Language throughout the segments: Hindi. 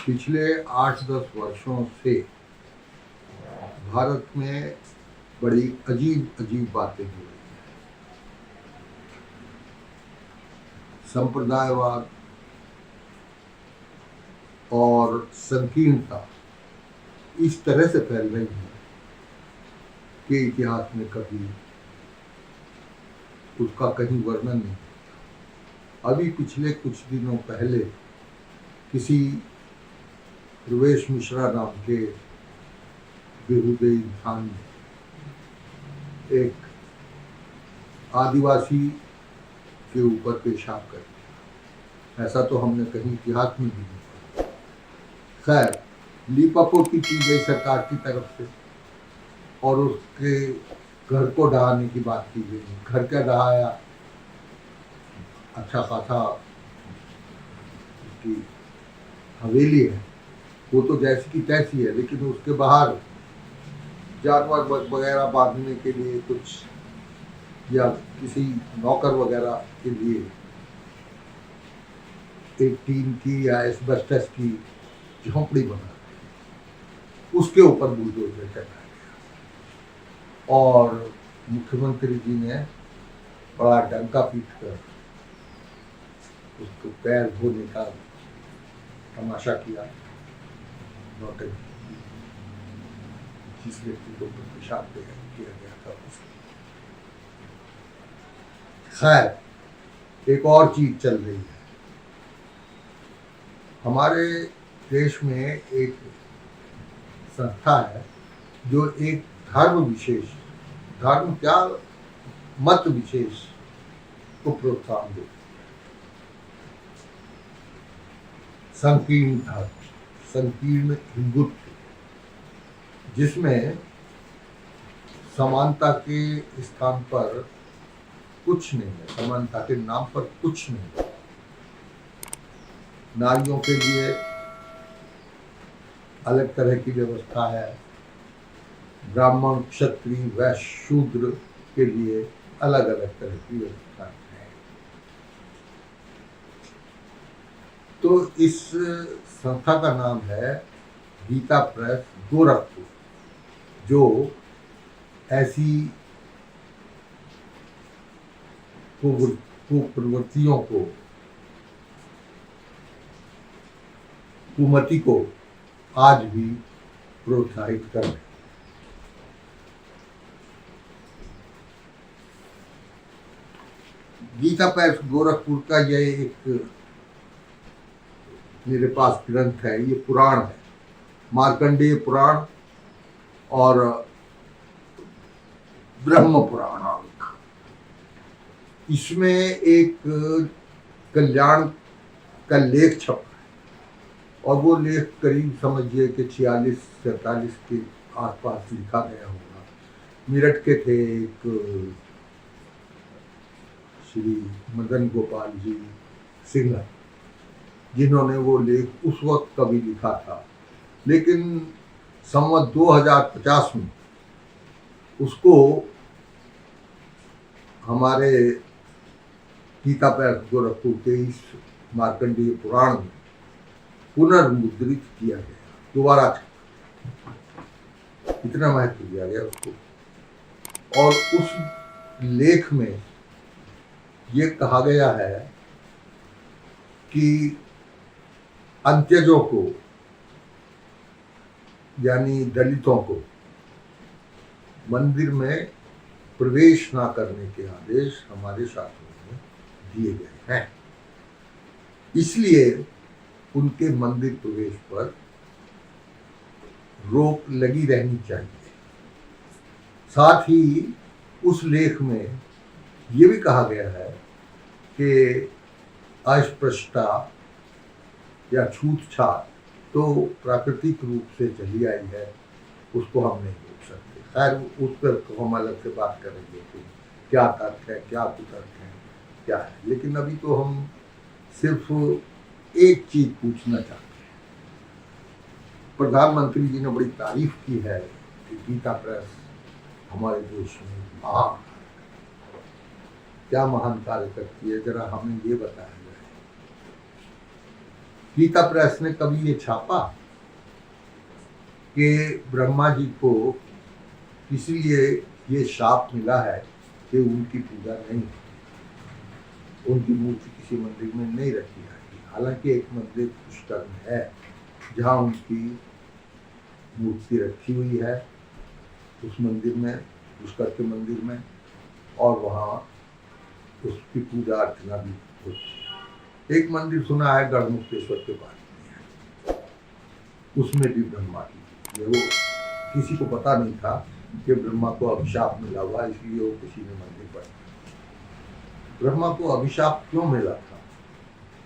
पिछले 8-10 वर्षों से भारत में बड़ी अजीब बातें हो रही हैं। संप्रदायवाद और संकीर्णता इस तरह से फैल रही है कि इतिहास में कभी उसका कहीं वर्णन नहीं। अभी पिछले कुछ दिनों पहले किसी प्रवेश मिश्रा नाम के बेहुदे इंसान ने एक आदिवासी के ऊपर पेशाब कर दिया। ऐसा तो हमने कहीं इतिहास में भी नहीं पढ़ा। खैर, लीपापोती की गई सरकार की तरफ से और उसके घर को ढहाने की बात की गई। घर क्या ढहाया, अच्छा खासा उसकी हवेली है, वो तो जैसी की तैसी है, लेकिन उसके बाहर जानवर वगैरह बांधने के लिए कुछ या किसी नौकर वगैरह के लिए एक टीन की या एस्बेस्टस की झोंपड़ी बना, उसके ऊपर बुलडोजर चढ़ाया गया और मुख्यमंत्री जी ने बड़ा डंका पीट कर उसको पैर धोने का तमाशा किया। जिस व्यक्ति को पेशाब किया गया था उसको। खैर, एक और चीज चल रही है। हमारे देश में एक संस्था है जो एक धर्म क्या मत विशेष को प्रोत्साहन देती है। संकीर्ण धर्म, संकीर्ण हिंदुत्व, जिसमें समानता के स्थान पर कुछ नहीं है, समानता के नाम पर कुछ नहीं है। नारियों के लिए अलग तरह की व्यवस्था है, ब्राह्मण, क्षत्रिय, वैश्य, शूद्र के लिए अलग अलग तरह की व्यवस्था है। तो इस संस्था का नाम है गीता प्रेस गोरखपुर, जो ऐसी कुप्रवृत्तियों को, कुमति को आज भी प्रोत्साहित कर रहे हैं। गीता प्रेस गोरखपुर का यह एक मेरे पास ग्रंथ है, ये पुराण है, मार्कंडेय पुराण और ब्रह्म पुराण। इसमें एक कल्याण का लेख छपा है और वो लेख करीब समझिए कि 46-47 के आसपास लिखा गया होगा। मेरठ के थे एक श्री मदन गोपाल जी सिंह, जिन्होंने वो लेख उस वक्त कभी लिखा था, लेकिन संवत 2050 में उसको हमारे गीता प्रेस गोरखपुर के इस मार्कंडेय पुराण में पुनर्मुद्रित किया गया, दोबारा इतना महत्व दिया गया उसको। और उस लेख में ये कहा गया है कि अंत्यजों को, यानी दलितों को, मंदिर में प्रवेश ना करने के आदेश हमारे शास्त्रों में दिए गए हैं। इसलिए उनके मंदिर प्रवेश पर रोक लगी रहनी चाहिए। साथ ही उस लेख में ये भी कहा गया है कि अस्पृश्यता या छूतछात तो प्राकृतिक रूप से चली आई है, उसको हम नहीं रोक सकते। खैर, उस पर हम अलग से बात करेंगे कि क्या तर्क है, क्या कुतर्क है, क्या है। लेकिन अभी तो हम सिर्फ एक चीज पूछना चाहते हैं। प्रधानमंत्री जी ने बड़ी तारीफ की है कि गीता प्रेस हमारे देश में क्या महान कार्य करती है, जरा हमें ये बताया जाए। गीता प्रेस ने कभी ये छापा कि ब्रह्मा जी को इसलिए ये शाप मिला है कि उनकी पूजा नहीं होती, उनकी मूर्ति किसी मंदिर में नहीं रखी जाएगी। हालांकि एक मंदिर पुष्कर में है जहाँ उनकी मूर्ति रखी हुई है, उस मंदिर में, पुष्कर के मंदिर में, और वहाँ उसकी पूजा अर्चना भी होती है। एक मंदिर सुना है गढ़मुक्तेश्वर के पास में, उसमें भी ब्रह्मा की ये वो किसी को पता नहीं था कि ब्रह्मा को अभिशाप मिला हुआ, इसलिए वो किसी ने मंदिर पर। ब्रह्मा को अभिशाप क्यों मिला था?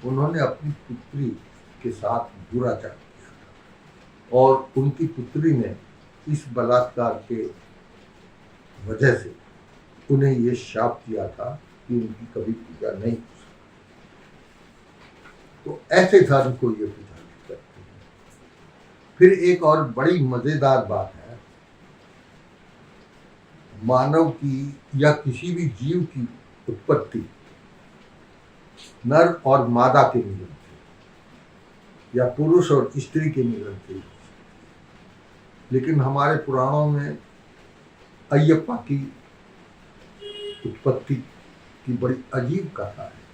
उन्होंने अपनी पुत्री के साथ दुराचार किया था और उनकी पुत्री ने इस बलात्कार के वजह से उन्हें ये शाप दिया था कि उनकी कभी पूजा नहीं हो सकती। तो ऐसे धर्म को ये प्रचारित करते हैं। फिर एक और बड़ी मजेदार बात है, मानव की या किसी भी जीव की उत्पत्ति नर और मादा के मिलन से या पुरुष और स्त्री के मिलन से, लेकिन हमारे पुराणों में अयप्पा की उत्पत्ति की बड़ी अजीब कथा है।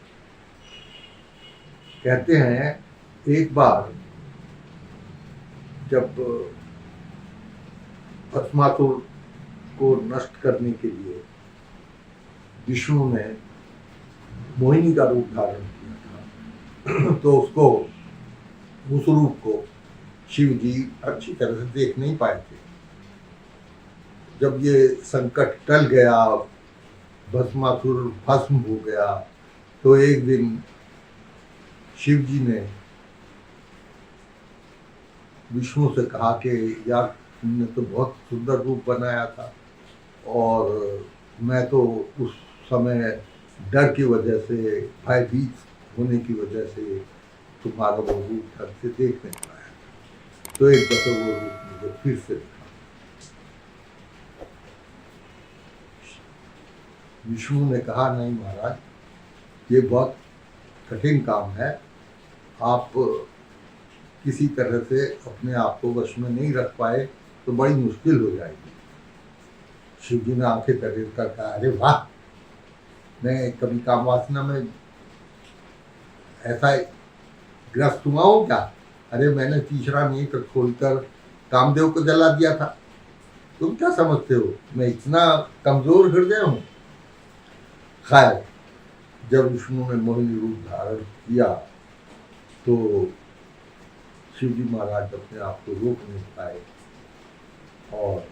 कहते हैं एक बार जब भस्मासुर को नष्ट करने के लिए विष्णु ने मोहिनी का रूप धारण किया था तो उसको, उस रूप को शिव जी अच्छी तरह से देख नहीं पाए थे। जब ये संकट टल गया, भस्मासुर भस्म हो गया, तो एक दिन शिव जी ने विष्णु से कहा कि यार तुमने तो बहुत सुंदर रूप बनाया था और मैं तो उस समय डर की वजह से, भयभीत होने की वजह से तुम्हारा वो रूप ढंग से देख नहीं पाया, तो एक दफे वो रूप मुझे फिर से दिखा। विष्णु ने कहा नहीं महाराज, ये बहुत कठिन काम है, आप किसी तरह से अपने आप को वश में नहीं रख पाए तो बड़ी मुश्किल हो जाएगी। शिव जी ने आंखें तरेर कर कहा, अरे वाह, मैं कभी काम वासना में ऐसा ग्रस्त हुआ हूँ क्या? अरे मैंने तीसरा नेत्र खोलकर कामदेव को जला दिया था, तुम क्या समझते हो मैं इतना कमजोर हृदय हूँ? खैर, जब विष्णु ने मोहिनी रूप धारण किया तो शिव जी महाराज अपने आप को रोक नहीं पाए और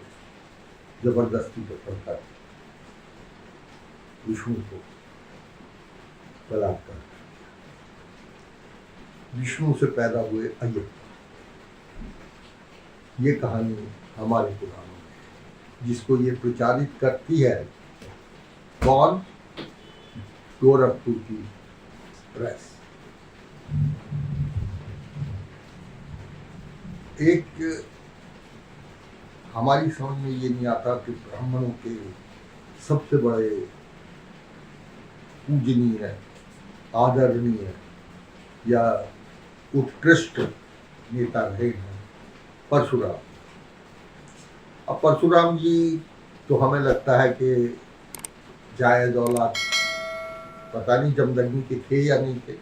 जबरदस्ती पकड़कर विष्णु को बलात्कार कर। विष्णु से पैदा हुए अयप्पा, ये कहानी हमारे पुराणों में है, जिसको ये प्रचारित करती है कौन? गोरखपुर की प्रेस। एक हमारी समझ में ये नहीं आता कि ब्राह्मणों के सबसे बड़े पूजनीय, आदरणीय या उत्कृष्ट नेता रहे हैं परशुराम। अब परशुराम जी तो हमें लगता है कि जायज औलाद, पता नहीं जमदग्नि के थे या नहीं थे,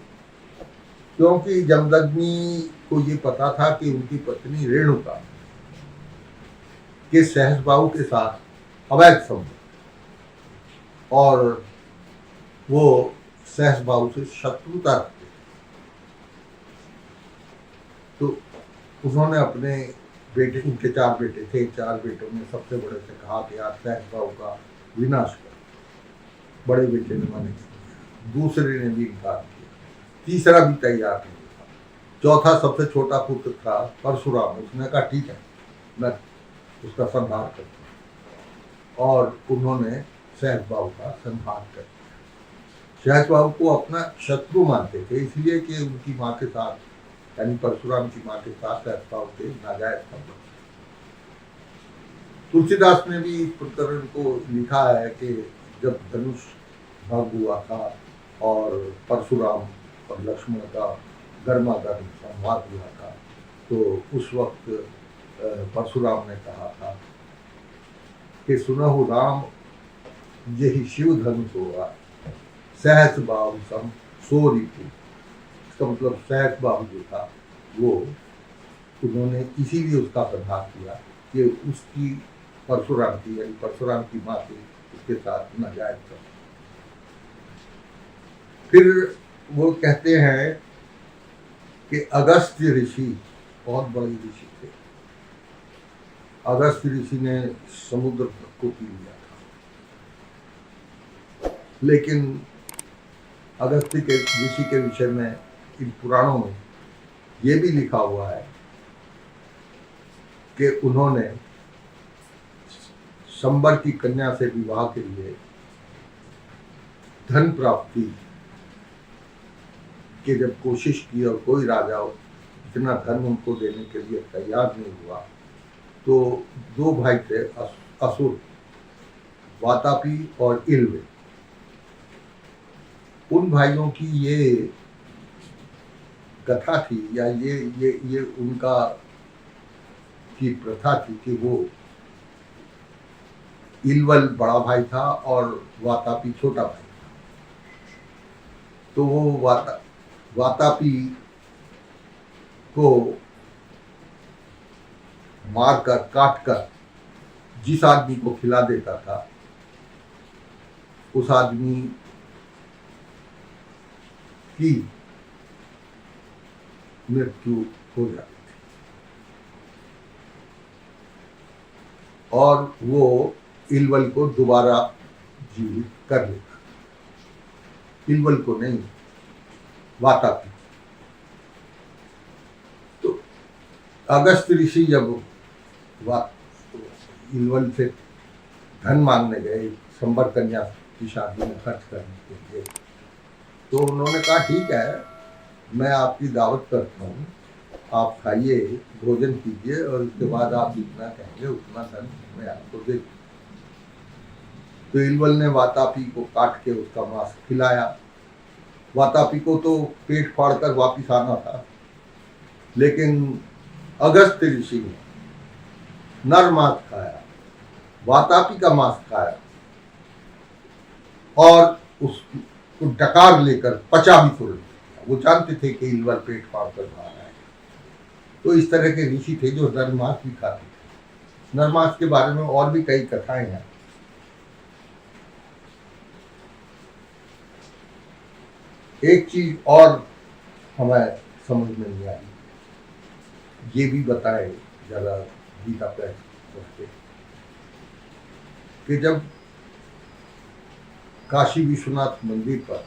क्योंकि जमदग्नि को ये पता था कि उनकी पत्नी रेणुका के सहस्बाहु के साथ अवैध संबंध और वो सहस्बाहु से शत्रुता रखते, तो उन्होंने अपने बेटे, उनके 4 बेटे थे, 4 बेटों में सबसे बड़े से कहा कि आप सहस्बाहु का विनाश करो। बड़े बेटे ने माने, दूसरे ने भी इनकार किया, तीसरा भी तैयार नहीं था, चौथा सबसे छोटा पुत्र था परशुराम, उसने कहा ठीक है मैं उसका संहार करता हूँ, और उन्होंने सहस्बाहु का संहार कर दिया। सहस्बाहु को अपना शत्रु मानते थे, इसलिए कि उनकी माँ के साथ, यानी परशुराम की माँ के साथ सहस्बाहु के नाजायज संबंध। तुलसीदास ने भी इस प्रकरण को लिखा है कि जब धनुष भंग हुआ था और परशुराम और लक्ष्मण का गर्मा गर्म संवाद हुआ था। तो उस वक्त परशुराम ने कहा था कि सुनहु राम यही शिव धनुष होगा, सहस बाहु सम सो रिपु। इसका मतलब सहस बाहु जो था वो उन्होंने इसीलिए उसका प्रभाव किया कि उसकी परशुराम की यानी परशुराम की माँ से उसके साथ नाजायज था। फिर वो कहते हैं कि अगस्त्य ऋषि बहुत बड़े ऋषि थे। अगस्त्य ऋषि ने समुद्र को पी लिया था, लेकिन अगस्त्य के ऋषि के विषय में इन पुराणों में ये भी लिखा हुआ है कि उन्होंने शंबर की कन्या से विवाह के लिए धन प्राप्ति की जब कोशिश की और कोई राजा इतना धन उनको देने के लिए तैयार नहीं हुआ, तो दो भाई थे असुर, वातापी और इल्व। उन भाइयों की ये कथा थी या ये उनका की प्रथा थी कि वो इल्वल बड़ा भाई था और वातापी छोटा भाई था। तो वो वातापी को मारकर काटकर जिस आदमी को खिला देता था उस आदमी की मृत्यु हो जाती थी और वो इल्वल को दोबारा जीवित कर लेता। इल्वल को नहीं, वातापी। तो अगस्त ऋषि जब इल्वल से धन मांगने गए शंबर कन्या की शादी में खर्च करने के लिए, तो उन्होंने कहा ठीक है, मैं आपकी दावत करता हूँ, आप खाइए, भोजन कीजिए और उसके बाद आप जितना कहेंगे उतना धन मैं आपको दे दूँ। तो इल्वल ने वातापी को काट के उसका मांस खिलाया। वातापी को तो पेट फाड़कर वापिस आना था, लेकिन अगस्त ऋषि ने नर मांस खाया, वातापी का मांस खाया और उसको डकार लेकर पचा भी तुरंत दिया। वो जानते थे कि इल्वल पेट फाड़कर बाहर आएगा। तो इस तरह के ऋषि थे जो नर मांस भी खाते थे। नर मांस के बारे में और भी कई कथाएं हैं। एक चीज और हमें समझ में नहीं आई, ये भी बताए जरा गीता पर कि जब काशी विश्वनाथ मंदिर पर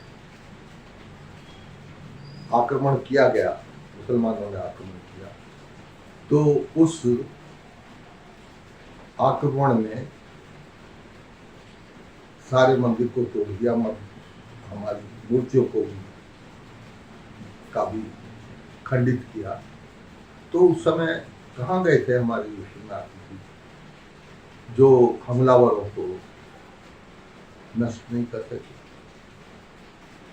आक्रमण किया गया, मुसलमानों ने आक्रमण किया, तो उस आक्रमण में सारे मंदिर को तोड़ दिया, हमारी मूर्तियों को भी का भी खंडित किया। तो उस समय कहाँ गए थे हमारे विश्वनाथ जी जो हमलावरों को नष्ट नहीं कर सके,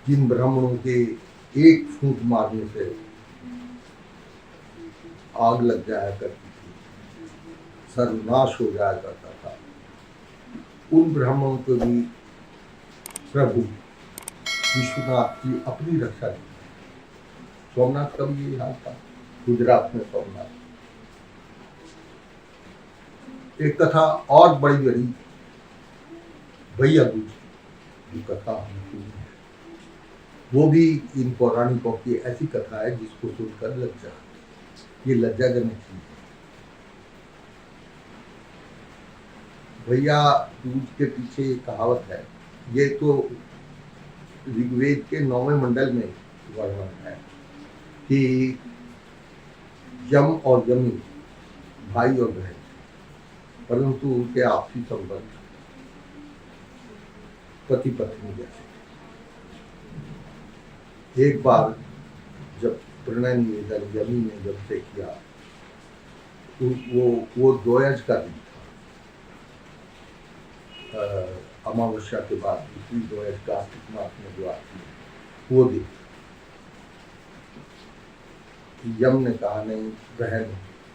जिन ब्राह्मणों के एक फूंक मारने से आग लग जाया करती थी, सर्वनाश हो जाया करता था, उन ब्राह्मणों को भी प्रभु विश्वनाथ जी अपनी रक्षा की। सोमनाथ का भी यही हाल था, गुजरात में सोमनाथ। एक कथा और बड़ी बड़ी भैया दूज की कथा हमने सुनी है, वो भी इन पौराणिकों की ऐसी कथा है जिसको सुनकर लज्जा, ये लज्जाजनक चीज है। भैया दूज के पीछे एक कहावत है, ये तो ऋग्वेद के 9वें मंडल में वर्णन है कि यम और यमी भाई और बहन, परंतु उनके आपसी संबंध पति पत्नी जैसे। एक बार जब प्रणय निवेदन यमी ने जब से किया, वो द्वयज का दिन था, अमावस्या के बाद दूसरी द्वयज कार्तिक मास में जो आती है वो दिन। यम ने कहा नहीं बहन,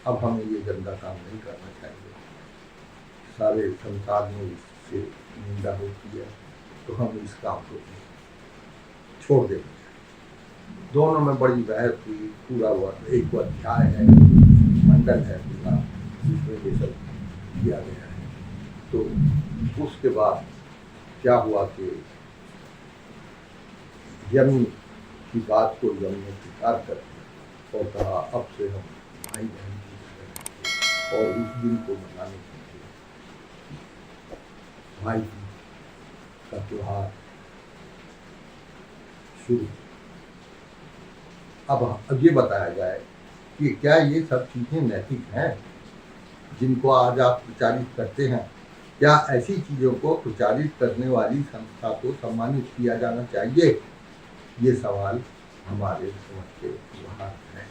अब हमें ये गंदा काम नहीं करना चाहिए, सारे संसार में इससे निंदा होती है, तो हम इस काम को छोड़ देंगे। दोनों में बड़ी बहस हुई, पूरा हुआ। एक अध्याय है, मंडल है पूरा, जिसमें ये सब किया गया है। तो उसके बाद क्या हुआ कि यम की बात को यम ने स्वीकार कर दिया और कहा अब से हम भाई बहन की तरह, और उस दिन को मनाने के लिए भाई का त्योहार शुरू। अब ये बताया जाए कि क्या ये सब चीज़ें नैतिक हैं जिनको आज आप प्रचारित करते हैं? क्या ऐसी चीज़ों को प्रचारित करने वाली संस्था को सम्मानित किया जाना चाहिए? ये सवाल हमारे समझ के बाहर है।